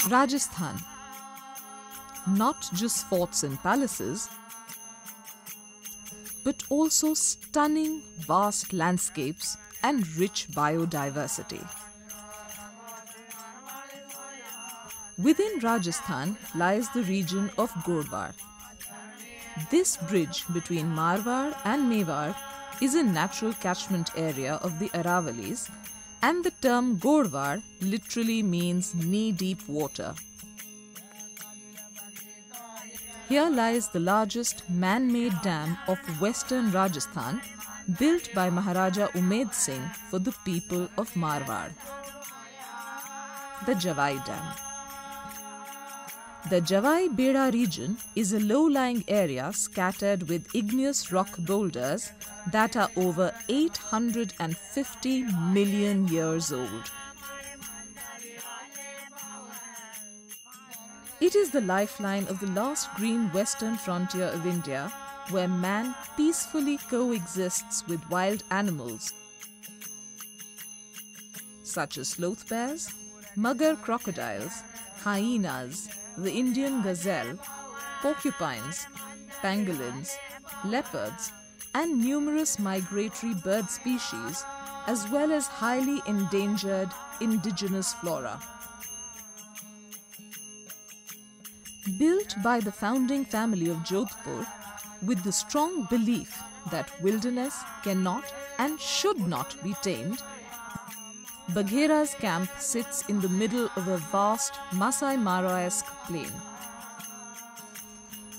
Rajasthan. Not just forts and palaces, but also stunning, vast landscapes and rich biodiversity. Within Rajasthan lies the region of Gorwar. This bridge between Marwar and Mewar is a natural catchment area of the Aravalis, and the term Gorwar literally means knee-deep water. Here lies the largest man-made dam of western Rajasthan, built by Maharaja Umed Singh for the people of Marwar. The Jawai Dam. The Jawai Beda region is a low-lying area scattered with igneous rock boulders that are over 850 million years old. It is the lifeline of the last green western frontier of India, where man peacefully coexists with wild animals such as sloth bears, mugger crocodiles, hyenas, the Indian gazelle, porcupines, pangolins, leopards, and numerous migratory bird species, as well as highly endangered indigenous flora. Built by the founding family of Jodhpur, with the strong belief that wilderness cannot and should not be tamed, Bagheera's camp sits in the middle of a vast Masai Mara-esque plain.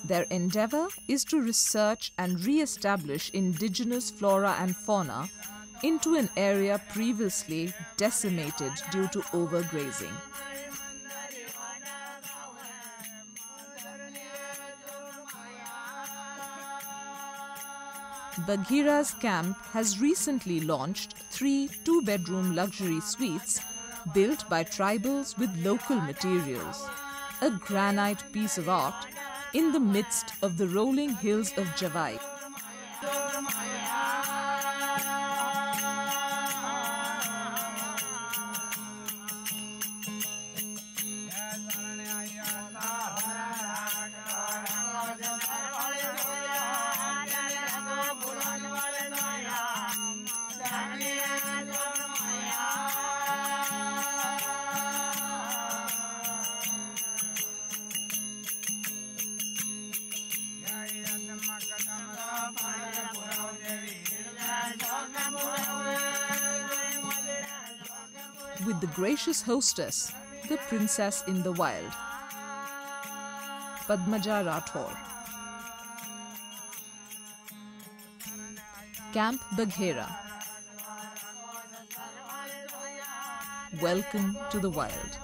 Their endeavour is to research and re-establish indigenous flora and fauna into an area previously decimated due to overgrazing. Bagheera's camp has recently launched 3 two-bedroom luxury suites built by tribals with local materials, a granite piece of art in the midst of the rolling hills of Jawai. With the gracious hostess, the princess in the wild, Padmaja Rathore. Camp Bagheera. Welcome to the wild.